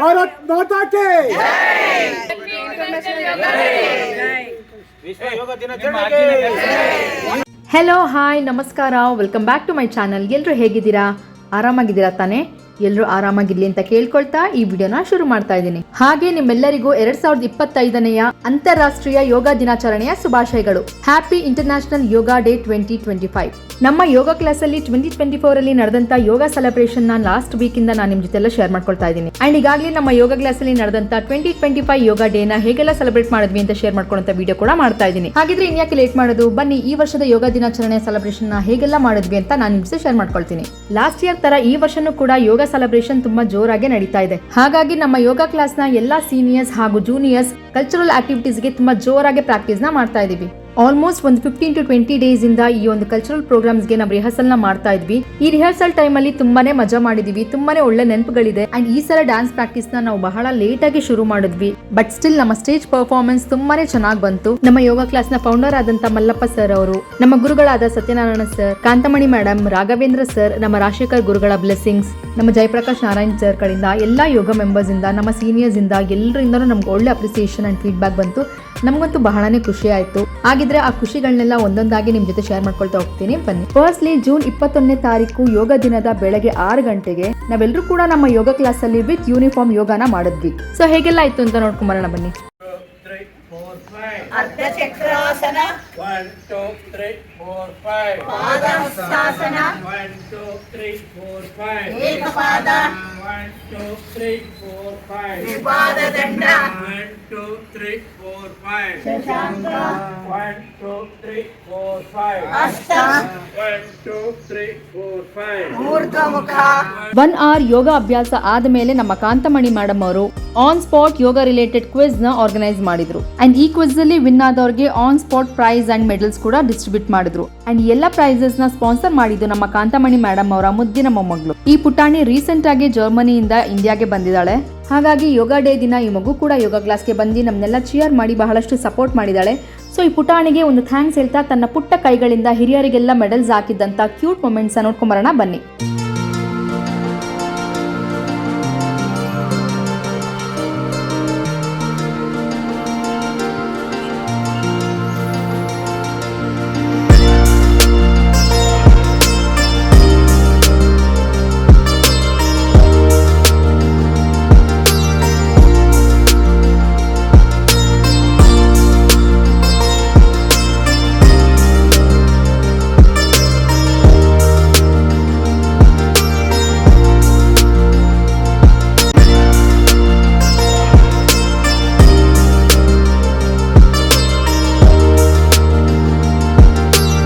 भारत माता के ವಿಶ್ವ ಯೋಗ ದಿನಾಚರಣೆಗೆ ಹೆಲೋ ಹಾಯ್ ನಮಸ್ಕಾರ, welcome back to my channel. ಎಲ್ಲರೂ ಹೇಗಿದ್ದೀರಾ? ಆರಾಮಾಗಿದ್ದೀರಾ ತಾನೇ? ಎಲ್ಲರೂ ಆರಾಮಾಗಿರ್ಲಿ ಅಂತ ಕೇಳ್ಕೊಳ್ತಾ ಈ ವಿಡಿಯೋನ ಶುರು ಮಾಡ್ತಾ ಇದ್ದೀನಿ. ಹಾಗೆ ನಿಮ್ಮೆಲ್ಲರಿಗೂ 2025ನೆಯ ಅಂತಾರಾಷ್ಟ್ರೀಯ ಯೋಗ ದಿನಾಚರಣೆಯ ಶುಭಾಶಯಗಳು. ಹ್ಯಾಪಿ ಇಂಟರ್ನ್ಯಾಷನಲ್ ಯೋಗ ಡೇ 2025. ನಮ್ಮ ಯೋಗ ಕ್ಲಾಸ್ ಅಲ್ಲಿ 2024 ಅಲ್ಲಿ ನಡೆದಂತ ಯೋಗ ಸೆಲೆಬ್ರೇಷನ್ ನ ಲಾಸ್ಟ್ ವೀಕ್ ಇಂದ ನಾನು ನಿಮ್ ಜೊತೆ ಎಲ್ಲ ಶೇರ್ ಮಾಡ್ಕೊಳ್ತಾ ಇದ್ದೀನಿ. ಅಂಡ್ ಈಗಾಗಲೇ ನಮ್ಮ ಯೋಗ ಕ್ಲಾಸ್ ಅಲ್ಲಿ ನಡೆದಂತ 2025 ಯೋಗ ಡೇ ನ ಹೇಗೆಲ್ಲ ಸೆಲೆಬ್ರೇಟ್ ಮಾಡಿದ್ವಿ ಅಂತ ಶೇರ್ ಮಾಡ್ಕೊಳ್ಳೋ ವಿಡಿಯೋ ಕೂಡ ಮಾಡ್ತಾ ಇದ್ದೀನಿ. ಹಾಗಿದ್ರೆ ಇನ್ಯಾಕೆ ಲೇಟ್ ಮಾಡೋದು, ಬನ್ನಿ ಈ ವರ್ಷದ ಯೋಗ ದಿನಾಚರಣೆ ಸೆಲೆಬ್ರೇಷನ್ ನ ಹೇಗೆಲ್ಲ ಮಾಡಿದ್ವಿ ಅಂತ ನಾನು ನಿಮ್ ಜೊತೆ ಶೇರ್ ಮಾಡ್ಕೊಳ್ತೀನಿ. ಲಾಸ್ಟ್ ಇಯರ್ ತರ ಈ ವರ್ಷನೂ ಕೂಡ ಯೋಗ ಸೆಲೆಬ್ರೇಷನ್ ತುಂಬಾ ಜೋರಾಗಿ ನಡೀತಾ ಇದೆ. ಹಾಗಾಗಿ ನಮ್ಮ ಯೋಗ ಕ್ಲಾಸ್ ನ ಎಲ್ಲಾ ಸೀನಿಯರ್ಸ್ ಹಾಗೂ ಜೂನಿಯರ್ಸ್ ಕಲ್ಚರಲ್ ಆಕ್ಟಿವಿಟೀಸ್ ಗೆ ತುಂಬಾ ಜೋರಾಗಿ ಪ್ರಾಕ್ಟೀಸ್ ನ ಮಾಡ್ತಾ ಇದೀವಿ. ಆಲ್ಮೋಸ್ಟ್ ಒಂದು 15 to 20 ಡೇಸ್ ಇಂದ ಈ ಒಂದು ಕಲ್ಚರಲ್ ಪ್ರೋಗ್ರಾಮ್ಸ್ ಗೆ ನಾವು ರಿಹರ್ಸಲ್ ನ ಮಾಡ್ತಾ ಇದ್ವಿ. ಈ ರಿಹರ್ಸಲ್ ಟೈಮ್ ಅಲ್ಲಿ ತುಂಬಾನೇ ಮಜಾ ಮಾಡಿದೀವಿ, ತುಂಬಾನೇ ಒಳ್ಳೆ ನೆನಪುಗಳಿದೆ. ಅಂಡ್ ಈ ಸಲ ಡ್ಯಾನ್ಸ್ ಪ್ರಾಕ್ಟೀಸ್ ನ ನಾವು ಬಹಳ ಲೇಟ್ ಆಗಿ ಶುರು ಮಾಡಿದ್ವಿ, ಬಟ್ ಸ್ಟಿಲ್ ನಮ್ಮ ಸ್ಟೇಜ್ ಪರ್ಫಾರ್ಮೆನ್ಸ್ ತುಂಬಾನೇ ಚೆನ್ನಾಗಿ ಬಂತು. ನಮ್ಮ ಯೋಗ ಕ್ಲಾಸ್ ನ ಫೌಂಡರ್ ಆದಂತ ಮಲ್ಲಪ್ಪ ಸರ್ ಅವರು, ನಮ್ಮ ಗುರುಗಳಾದ Satyanarayana sir, Kanthamani madam, Raghavendra sir, ನಮ್ಮ ರಾಜಶೇಖರ್ ಗುರುಗಳ ಬ್ಲೆಸ್ಸಿಂಗ್ಸ್, ನಮ್ಮ ಜಯಪ್ರಕಾಶ್ ನಾರಾಯಣ್ ಸರ್ ಕಡೆಯಿಂದ, ಎಲ್ಲಾ ಯೋಗ ಮೆಂಬರ್ಸ್ ಇಂದ, ನಮ್ಮ ಸೀನಿಯರ್ಸ್ ಇಂದ ಎಲ್ಲರಿಂದನೂ ನಮ್ಗೆ ಒಳ್ಳೆ ಅಪ್ರಿಸಿಯೇಷನ್ ಅಂಡ್ ಫೀಡ್ಬ್ಯಾಕ್ ಬಂತು. ನಮಗಂತೂ ಬಹಳನೇ ಖುಷಿ ಆಯ್ತು. ಹಾಗಿದ್ರೆ ಆ ಖುಷಿಗಳನ್ನೆಲ್ಲ ಒಂದೊಂದಾಗಿ ನಿಮ್ ಜೊತೆ ಶೇರ್ ಮಾಡ್ಕೊಳ್ತಾ ಹೋಗ್ತೀನಿ, ಬನ್ನಿ. ಫಸ್ಟ್ಲಿ ಜೂನ್ 21ನೇ ತಾರೀಕು ಯೋಗ ದಿನದ ಬೆಳಗ್ಗೆ 6 ಗಂಟೆಗೆ ನಾವೆಲ್ಲರೂ ಕೂಡ ನಮ್ಮ ಯೋಗ ಕ್ಲಾಸ್ ಅಲ್ಲಿ ವಿತ್ ಯೂನಿಫಾರ್ಮ್ ಯೋಗನ ಮಾಡಿದ್ವಿ. ಸೊ ಹೇಗೆಲ್ಲ ಆಯ್ತು ಅಂತ ನೋಡ್ಕೊಂಬರೋಣ ಬನ್ನಿ. अर्धचक्रासन 1 2 3 4 5 पादहस्तासन 1 2 3 4 5 एकपाद 1 2 3 4 5 विपाददण्ड 1 2 3 4 5 शशांक 1 2 3 4 5 हस्त 1 2 3 4 5 ऊर्ध्वमुख 1 hour ಯೋಗ ಅಭ್ಯಾಸ ಆದಮೇಲೆ ನಮ್ಮ ಕಾಂತಮಣಿ ಮೇಡಮ್ ಅವರು on spot yoga related quiz ನ ಆರ್ಗನೈಸ್ ಮಾಡಿದ್ರು. ಅಂಡ್ ಈ ಕ್ವಿಜ್ ಅಲ್ಲಿ ವಿನ್ ಆದವರಿಗೆ on spot prize and medals ಕೂಡ ಡಿಸ್ಟ್ರಿಬ್ಯೂಟ್ ಮಾಡಿದ್ರು. ಅಂಡ್ ಎಲ್ಲ ಪ್ರೈಸಸ್ ನ ಸ್ಪಾನ್ಸರ್ ಮಾಡಿದ್ದು ನಮ್ಮ ಕಾಂತಮಣಿ ಮೇಡಮ್ ಅವರ ಮುದ್ದಿನ ಮೊಮ್ಮಗಳು. ಈ ಪುಟಾಣಿ ರೀಸೆಂಟ್ ಆಗಿ ಜರ್ಮನಿಯಿಂದ ಇಂಡಿಯಾಗೆ ಬಂದಿದ್ದಾಳೆ. ಹಾಗಾಗಿ ಯೋಗ ಡೇ ದಿನ ಈ ಮಗು ಕೂಡ ಯೋಗ ಕ್ಲಾಸ್ಗೆ ಬಂದು ನಮ್ನೆಲ್ಲ ಚಿಯರ್ ಮಾಡಿ ಬಹಳಷ್ಟು ಸಪೋರ್ಟ್ ಮಾಡಿದ್ದಾಳೆ. ಸೊ ಈ ಪುಟಾಣಿಗೆ ಒಂದು ಥ್ಯಾಂಕ್ಸ್ ಹೇಳ್ತಾ ತನ್ನ ಪುಟ್ಟ ಕೈಗಳಿಂದ ಹಿರಿಯರಿಗೆಲ್ಲ ಮೆಡಲ್ಸ್ ಹಾಕಿದ್ದಂತ ಕ್ಯೂಟ್ ಮೊಮೆಂಟ್ಸ್ ನೋಡ್ಕೊಂಬರೋಣ ಬನ್ನಿ.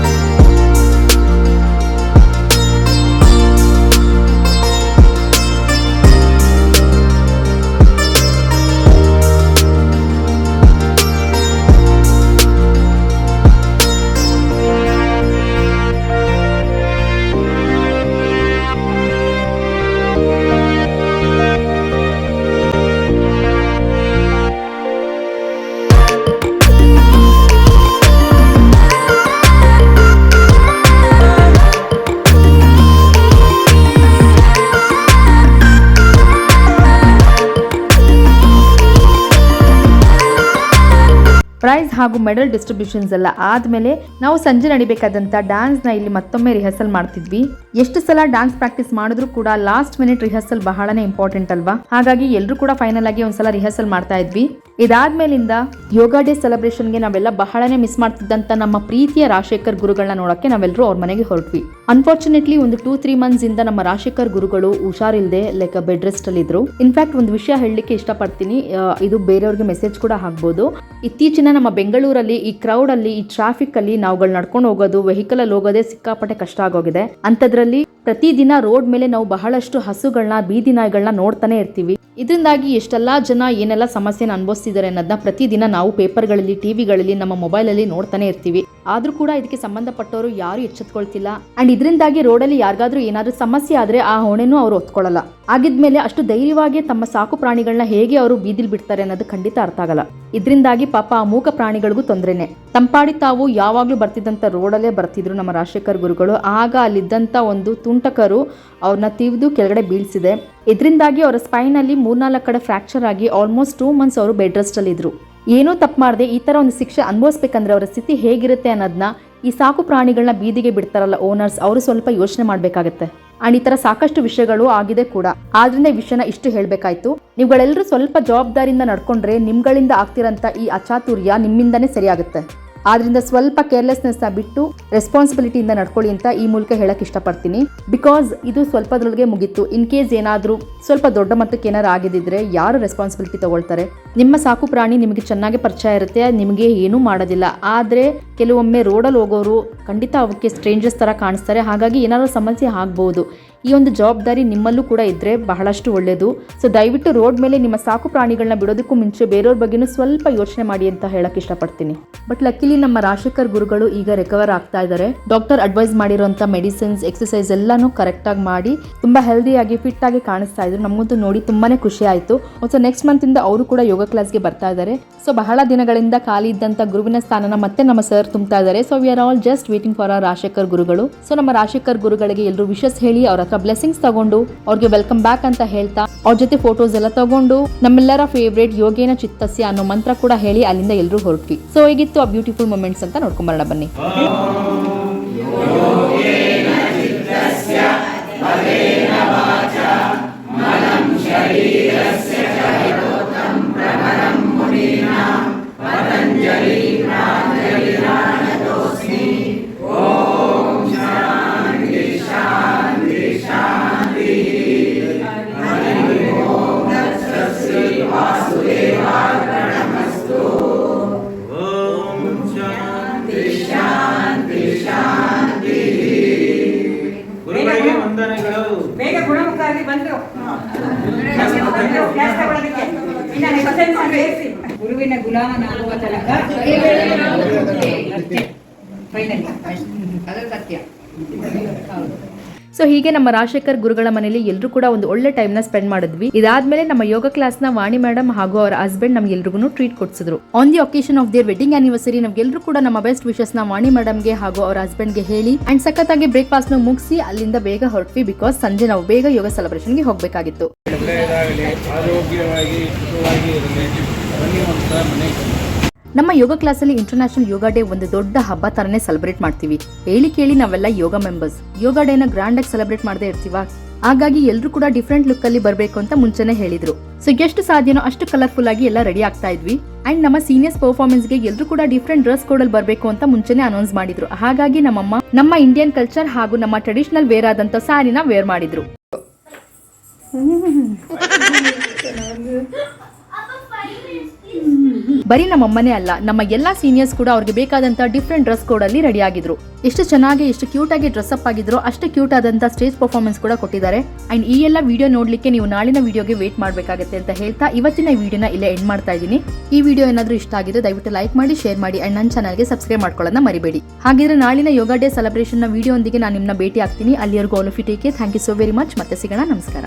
ಪ್ರೈಸ್ ಹಾಗೂ ಮೆಡಲ್ ಡಿಸ್ಟ್ರಿಬ್ಯೂಷನ್ಸ್ ಎಲ್ಲ ಆದ್ಮೇಲೆ ನಾವು ಸಂಜೆ ನಡಿಬೇಕಾದಂತ ಡ್ಯಾನ್ಸ್ ನ ಇಲ್ಲಿ ಮತ್ತೊಮ್ಮೆ ರಿಹರ್ಸಲ್ ಮಾಡ್ತಿದ್ವಿ. ಎಷ್ಟು ಸಲ ಡ್ಯಾನ್ಸ್ ಪ್ರಾಕ್ಟೀಸ್ ಮಾಡಿದ್ರು ಕೂಡ ಲಾಸ್ಟ್ ಮಿನಿಟ್ ರಿಹರ್ಸಲ್ ಬಹಳನೇ ಇಂಪಾರ್ಟೆಂಟ್ ಅಲ್ವಾ? ಹಾಗಾಗಿ ಎಲ್ಲರೂ ಕೂಡ ಫೈನಲ್ ಆಗಿ ಒಂದ್ಸಲ ರಿಹರ್ಸಲ್ ಮಾಡ್ತಾ ಇದ್ವಿ. ಇದಾದ್ಮೇಲಿಂದ ಯೋಗ ಡೇ ಸೆಲೆಬ್ರೇಷನ್ಗೆ ನಾವೆಲ್ಲ ಬಹಳನೇ ಮಿಸ್ ಮಾಡ್ತಿದ್ದಂತ ನಮ್ಮ ಪ್ರೀತಿಯ ರಾಜಶೇಖರ್ ಗುರುಗಳನ್ನ ನೋಡಕ್ಕೆ ನಾವೆಲ್ಲರೂ ಅವ್ರ ಮನೆಗೆ ಹೊರಟ್ವಿ. ಅನ್ಫಾರ್ಚುನೇಟ್ಲಿ ಒಂದು 2-3 ಮಂತ್ಸ್ ಇಂದ ನಮ್ಮ ರಾಜಶೇಖರ್ ಗುರುಗಳು ಹುಷಾರಿಲ್ಲದೆ ಲೈಕ್ ಬೆಡ್ ರೆಸ್ಟ್ ಅಲ್ಲಿ ಇದ್ರು. ಇನ್ಫ್ಯಾಕ್ಟ್ ಒಂದು ವಿಷಯ ಹೇಳಲಿಕ್ಕೆ ಇಷ್ಟಪಡ್ತೀನಿ, ಇದು ಬೇರೆಯವ್ರಿಗೆ ಮೆಸೇಜ್ ಕೂಡ ಆಗ್ಬೋದು. ಇತ್ತೀಚಿನ ನಮ್ಮ ಬೆಂಗಳೂರಲ್ಲಿ ಈ ಕ್ರೌಡ್ ಅಲ್ಲಿ, ಈ ಟ್ರಾಫಿಕ್ ಅಲ್ಲಿ ನಾವುಗಳು ನಡ್ಕೊಂಡು ಹೋಗೋದು, ವೆಹಿಕಲ್ ಅಲ್ಲಿ ಹೋಗೋದೇ ಸಿಕ್ಕಾಪಟ್ಟೆ ಕಷ್ಟ ಆಗೋಗಿದೆ. ಅಂತದ್ರಲ್ಲಿ ಪ್ರತಿದಿನ ರೋಡ್ ಮೇಲೆ ನಾವು ಬಹಳಷ್ಟು ಹಸುಗಳನ್ನ, ಬೀದಿ ನಾಯಿಗಳನ್ನ ನೋಡ್ತಾನೆ ಇರ್ತೀವಿ. ಇದರಿಂದಾಗಿ ಎಷ್ಟೆಲ್ಲಾ ಜನ ಏನೆಲ್ಲ ಸಮಸ್ಯೆನ ಅನುಭವಿಸ್ತಿದ್ದಾರೆ ಅನ್ನೋದನ್ನ ಪ್ರತಿದಿನ ನಾವು ಪೇಪರ್ಗಳಲ್ಲಿ, ಟಿವಿಗಳಲ್ಲಿ, ನಮ್ಮ ಮೊಬೈಲ್ ಅಲ್ಲಿ ನೋಡ್ತಾನೆ ಇರ್ತೀವಿ. ಆದ್ರೂ ಕೂಡ ಇದಕ್ಕೆ ಸಂಬಂಧಪಟ್ಟವರು ಯಾರು ಎಚ್ಚೆತ್ಕೊಳ್ತಿಲ್ಲ. ಅಂಡ್ ಇದರಿಂದಾಗಿ ರೋಡಲ್ಲಿ ಯಾರಿಗಾದ್ರೂ ಏನಾದ್ರೂ ಸಮಸ್ಯೆ ಆದ್ರೆ ಆ ಹೊಣೆನೂ ಅವರು ಹೊತ್ಕೊಳ್ಳಲ್ಲ. ಆಗಿದ್ಮೇಲೆ ಅಷ್ಟು ಧೈರ್ಯವಾಗಿ ತಮ್ಮ ಸಾಕು ಪ್ರಾಣಿಗಳನ್ನ ಹೇಗೆ ಅವರು ಬೀದಿಲ್ ಬಿಡ್ತಾರೆ ಅನ್ನೋದು ಖಂಡಿತ ಅರ್ಥ ಆಗಲ್ಲ. ಇದರಿಂದಾಗಿ ಪಾಪ ಆ ಮೂಕ ಪ್ರಾಣಿಗಳಿಗೂ ತೊಂದರೆನೆ. ತಂಪಾಡಿ ತಾವು ಯಾವಾಗ್ಲೂ ಬರ್ತಿದ್ದಂತ ರೋಡಲ್ಲೇ ಬರ್ತಿದ್ರು ನಮ್ಮ ರಾಜಶೇಖರ್ ಗುರುಗಳು. ಆಗ ಅಲ್ಲಿದ್ದಂತ ಒಂದು ತುಂಟಕರು ಅವ್ರನ್ನ ತಿವಿದು ಕೆಳಗಡೆ ಬೀಳಿಸಿದೆ. ಇದರಿಂದಾಗಿ ಅವರ ಸ್ಪೈನಲ್ಲಿ 3-4 ಕಡೆ ಫ್ರ್ಯಾಕ್ಚರ್ ಆಗಿ ಆಲ್ಮೋಸ್ಟ್ 2 months ಅವರು ಬೆಡ್ ರೆಸ್ಟಲ್ಲಿದ್ದರು. ಏನೂ ತಪ್ಪು ಮಾಡದೆ ಈ ಥರ ಒಂದು ಶಿಕ್ಷೆ ಅನುಭವಿಸ್ಬೇಕಂದ್ರೆ ಅವರ ಸ್ಥಿತಿ ಹೇಗಿರುತ್ತೆ ಅನ್ನೋದನ್ನ ಈ ಸಾಕು ಪ್ರಾಣಿಗಳನ್ನ ಬೀದಿಗೆ ಬಿಡ್ತಾರಲ್ಲ ಓನರ್ಸ್, ಅವರು ಸ್ವಲ್ಪ ಯೋಚನೆ ಮಾಡಬೇಕಾಗತ್ತೆ. ಆ್ಯಂಡ್ ಈ ಥರ ಸಾಕಷ್ಟು ವಿಷಯಗಳು ಆಗಿದೆ ಕೂಡ. ಆದ್ರಿಂದ ಈ ವಿಷಯನ ಇಷ್ಟು ಹೇಳಬೇಕಾಯ್ತು. ನೀವುಗಳೆಲ್ಲರೂ ಸ್ವಲ್ಪ ಜವಾಬ್ದಾರಿಯಿಂದ ನಡ್ಕೊಂಡ್ರೆ ನಿಮ್ಗಳಿಂದ ಆಗ್ತಿರೋಂಥ ಈ ಅಚಾತುರ್ಯ ನಿಮ್ಮಿಂದನೇ ಸರಿಯಾಗುತ್ತೆ. ಆದ್ರಿಂದ ಸ್ವಲ್ಪ ಕೇರ್ಲೆಸ್ನೆಸ್ನ ಬಿಟ್ಟು ರೆಸ್ಪಾನ್ಸಿಬಿಲಿಟಿಯಿಂದ ನಡ್ಕೊಳ್ಳಿ ಅಂತ ಈ ಮೂಲಕ ಹೇಳಕ್ಕೆ ಇಷ್ಟಪಡ್ತೀನಿ. ಬಿಕಾಸ್ ಇದು ಸ್ವಲ್ಪದ್ರೊಳಗೆ ಮುಗೀತು. ಇನ್ ಕೇಸ್ ಏನಾದರೂ ಸ್ವಲ್ಪ ದೊಡ್ಡ ಮಟ್ಟಕ್ಕೆ ಏನಾರು ಆಗಿದ್ದಿದ್ರೆ ಯಾರು ರೆಸ್ಪಾನ್ಸಿಬಿಲಿಟಿ ತಗೊಳ್ತಾರೆ? ನಿಮ್ಮ ಸಾಕು ಪ್ರಾಣಿ ನಿಮಗೆ ಚೆನ್ನಾಗಿ ಪರಿಚಯ ಇರುತ್ತೆ, ನಿಮಗೆ ಏನೂ ಮಾಡೋದಿಲ್ಲ. ಆದರೆ ಕೆಲವೊಮ್ಮೆ ರೋಡಲ್ಲಿ ಹೋಗೋರು ಖಂಡಿತ ಅವಕ್ಕೆ ಸ್ಟ್ರೇಂಜರ್ಸ್ ಥರ ಕಾಣಿಸ್ತಾರೆ. ಹಾಗಾಗಿ ಏನಾದರೂ ಸಮಸ್ಯೆ ಆಗ್ಬೋದು. ಈ ಒಂದು ಜವಾಬ್ದಾರಿ ನಿಮ್ಮಲ್ಲೂ ಕೂಡ ಇದ್ದರೆ ಬಹಳಷ್ಟು ಒಳ್ಳೆಯದು. ಸೊ ದಯವಿಟ್ಟು ರೋಡ್ ಮೇಲೆ ನಿಮ್ಮ ಸಾಕು ಪ್ರಾಣಿಗಳನ್ನ ಬಿಡೋದಕ್ಕೂ ಮುಂಚೆ ಬೇರೆಯವ್ರ ಬಗ್ಗೆನೂ ಸ್ವಲ್ಪ ಯೋಚನೆ ಮಾಡಿ ಅಂತ ಹೇಳಕ್ಕೆ ಇಷ್ಟಪಡ್ತೀನಿ. ಬಟ್ ಲಕ್ಕಿಲಿ ನಮ್ಮ ರಾಜಶೇಖರ್ ಗುರುಗಳು ಈಗ ರಿಕವರ್ ಆಗ್ತಾ ಇದ್ದಾರೆ. ಡಾಕ್ಟರ್ ಅಡ್ವೈಸ್ ಮಾಡಿರೋಂಥ ಮೆಡಿಸಿನ್ಸ್, ಎಕ್ಸಸೈಸ್ ಎಲ್ಲನೂ ಕರೆಕ್ಟಾಗಿ ಮಾಡಿ ತುಂಬ ಹೆಲ್ದಿಯಾಗಿ ಫಿಟ್ ಆಗಿ ಕಾಣಿಸ್ತಾ ಇದ್ರು. ನಮಗಂತೂ ನೋಡಿ ತುಂಬಾನೇ ಖುಷಿ ಆಯಿತು. ಸೊ ನೆಕ್ಸ್ಟ್ ಮಂತಿಂದ ಅವರು ಕೂಡ ಯೋಗ ಕ್ಲಾಸ್ಗೆ ಬರ್ತಾ ಇದ್ದಾರೆ. ಸೊ ಬಹಳ ದಿನಗಳಿಂದ ಖಾಲಿ ಇದ್ದಂಥ ಗುರುವಿನ ಸ್ಥಾನನ ಮತ್ತೆ ನಮ್ಮ ಸರ್ ತುಂಬ್ತಾ ಇದ್ದಾರೆ. So we are all just waiting for our Rajashekhar ಗುರುಗಳು. ಸೊ ನಮ್ಮ ರಾಜಶೇಖರ್ ಗುರುಗಳಿಗೆ ಎಲ್ಲರೂ ವಿಶಸ್ ಹೇಳಿ ಅವರ ಬ್ಲೆಸ್ಸಿಂಗ್ಸ್ ತಗೊಂಡು ಅವ್ರಿಗೆ ವೆಲ್ಕಮ್ ಬ್ಯಾಕ್ ಅಂತ ಹೇಳ್ತಾ ಅವ್ರ ಜೊತೆ ಫೋಟೋಸ್ ಎಲ್ಲ ತಗೊಂಡು ನಮ್ಮೆಲ್ಲರ ಫೇವ್ರೇಟ್ ಯೋಗೇನ ಚಿತ್ತಸ್ಯ ಅನ್ನೋ ಮಂತ್ರ ಕೂಡ ಹೇಳಿ ಅಲ್ಲಿಂದ ಎಲ್ಲರೂ ಹೊರಟ್ವಿ. ಸೊ ಹೇಗಿತ್ತು ಆ ಬ್ಯೂಟಿಫುಲ್ ಮೊಮೆಂಟ್ಸ್ ಅಂತ ನೋಡ್ಕೊಂಬರೋಣ ಬನ್ನಿ. ಬೇಗ ಗುಣಮುಖಾಗಿ ಬಂದು ಗುರುವಿನ ಗುಲಾಮನಾಗುವ ತನಕ ಅದು ಸತ್ಯ. ಸೊ ಹೀಗೆ ನಮ್ಮ ರಾಜಶೇಖರ್ ಗುರುಗಳ ಮನೆಯಲ್ಲಿ ಎಲ್ಲರೂ ಕೂಡ ಒಂದು ಒಳ್ಳೆ ಟೈಮ್ನ ಸ್ಪೆಂಡ್ ಮಾಡಿದ್ವಿ. ಇದಾದ್ಮೇಲೆ ನಮ್ಮ ಯೋಗ ಕ್ಲಾಸ್ನ ವಾಣಿ ಮೇಡಮ್ ಹಾಗೂ ಅವರ ಹಸ್ಬೆಂಡ್ ನಮ್ಗೆಲ್ರಿಗೂ ಟ್ರೀಟ್ ಕೊಡ್ಸಿದ್ರು. On the occasion of their wedding anniversary ನಮ್ಗೆಲ್ಲರೂ ಕೂಡ ನಮ್ಮ ಬೆಸ್ಟ್ ವಿಶಸ್ ನ ವಾಣಿ ಮೇಡಮ್ಗೆ ಹಾಗೂ ಅವರ ಹಸ್ಬೆಂಡ್ಗೆ ಹೇಳಿ ಅಂಡ್ ಸಖತ್ತಾಗಿ ಬ್ರೇಕ್ಫಾಸ್ಟ್ ನ ಮುಗಿಸಿ ಅಲ್ಲಿಂದ ಬೇಗ ಹೊರಟ್ವಿ. ಬಿಕಾಸ್ ಸಂಜೆ ನಾವು ಬೇಗ ಯೋಗ ಸೆಲೆಬ್ರೇಷನ್ಗೆ ಹೋಗಬೇಕಾಗಿತ್ತು. ನಮ್ಮ ಯೋಗ ಕ್ಲಾಸಲ್ಲಿ ಇಂಟರ್ನ್ಯಾಷನಲ್ ಯೋಗ ಡೇ ಒಂದು ದೊಡ್ಡ ಹಬ್ಬ ತರನೇ ಸೆಲೆಬ್ರೇಟ್ ಮಾಡ್ತೀವಿ. ಹೇಳಿ ಕೇಳಿ ನಾವೆಲ್ಲ ಯೋಗ ಮೆಂಬರ್ಸ್ ಯೋಗ ಡೇನ ಗ್ರ್ಯಾಂಡ್ ಆಗಿ ಸೆಲೆಬ್ರೇಟ್ ಮಾಡದೇ ಇರ್ತೀವ. ಹಾಗಾಗಿ ಎಲ್ಲರೂ ಕೂಡ ಡಿಫ್ರೆಂಟ್ ಲುಕ್ ಅಲ್ಲಿ ಬರಬೇಕು ಅಂತ ಮುಂಚೆನೆ ಹೇಳಿದ್ರು. ಸೊ ಎಷ್ಟು ಸಾಧ್ಯನೋ ಅಷ್ಟು ಕಲರ್ಫುಲ್ ಆಗಿ ಎಲ್ಲ ರೆಡಿ ಆಗ್ತಾ ಇದ್ವಿ. ಅಂಡ್ ನಮ್ಮ ಸೀನಿಯರ್ಸ್ ಪರ್ಫಾರ್ಮೆನ್ಸ್ ಗೆ ಎಲ್ಲರೂ ಕೂಡ ಡಿಫ್ರೆಂಟ್ ಡ್ರೆಸ್ ಕೋಡ್ ಅಲ್ಲಿ ಬರಬೇಕು ಅಂತ ಮುಂಚೆನೆ ಅನೌನ್ಸ್ ಮಾಡಿದ್ರು. ಹಾಗಾಗಿ ನಮ್ಮಮ್ಮ ನಮ್ಮ ಇಂಡಿಯನ್ ಕಲ್ಚರ್ ಹಾಗೂ ನಮ್ಮ ಟ್ರೆಡಿಷನಲ್ ವೇರ್ ಆದಂತ ಸ್ಯಾರಿನ ವೇರ್ ಮಾಡಿದ್ರು. ಬರೀ ನಮ್ಮಮ್ಮನೇ ಅಲ್ಲ, ನಮ್ಮ ಎಲ್ಲಾ ಸೀನಿಯರ್ಸ್ ಕೂಡ ಅವ್ರಿಗೆ ಬೇಕಾದಂತ ಡಿಫ್ರೆಂಟ್ ಡ್ರೆಸ್ ಕೋಡ್ ಅಲ್ಲಿ ರೆಡಿ ಆಗಿದ್ರು. ಎಷ್ಟು ಚೆನ್ನಾಗಿ ಎಷ್ಟು ಕ್ಯೂಟ್ ಆಗಿ ಡ್ರೆಸ್ ಅಪ್ ಆಗಿದ್ರು, ಅಷ್ಟು ಕ್ಯೂಟ್ ಆದಂತ ಸ್ಟೇಜ್ ಪರ್ಫಾರ್ಮೆನ್ಸ್ ಕೂಡ ಕೊಟ್ಟಿದ್ದಾರೆ. ಅಂಡ್ ಈ ಎಲ್ಲ ವಿಡಿಯೋ ನೋಡ್ಲಿಕ್ಕೆ ನೀವು ನಾಳಿನ ವಿಡಿಯೋಗೆ ವೇಟ್ ಮಾಡಬೇಕಾಗುತ್ತೆ ಅಂತ ಹೇಳ್ತಾ ಇವತ್ತಿನ ವಿಡಿಯೋನ ಇಲ್ಲೇ ಎಂಡ್ ಮಾಡ್ತಾ ಇದ್ದೀನಿ. ಈ ವಿಡಿಯೋ ಏನಾದ್ರೂ ಇಷ್ಟ ಆಗಿದ್ರೆ ದಯವಿಟ್ಟು ಲೈಕ್ ಮಾಡಿ, ಶೇರ್ ಮಾಡಿ ಅಂಡ್ ನನ್ನ ಚಾನಲ್ಗೆ ಸಬ್ಸ್ಕ್ರೈಬ್ ಮಾಡ್ಕೊಳ್ಳೋದನ್ನ ಮರಿಬೇಡಿ. ಹಾಗಿದ್ರೆ ನಾಳಿನ ಯೋಗ ಡೇ ಸೆಲೆಬ್ರೇಷನ್ ನ ವಿಡಿಯೋ ಒಂದಿಗೆ ನಾನು ನಿಮ್ಮನ್ನ ಭೇಟಿ ಆಗ್ತೀನಿ. ಅಲ್ಲಿವರೆಗೂ all of you take care. Thank you so very much. ಮತ್ತೆ ಸಿಗೋಣ. ನಮಸ್ಕಾರ.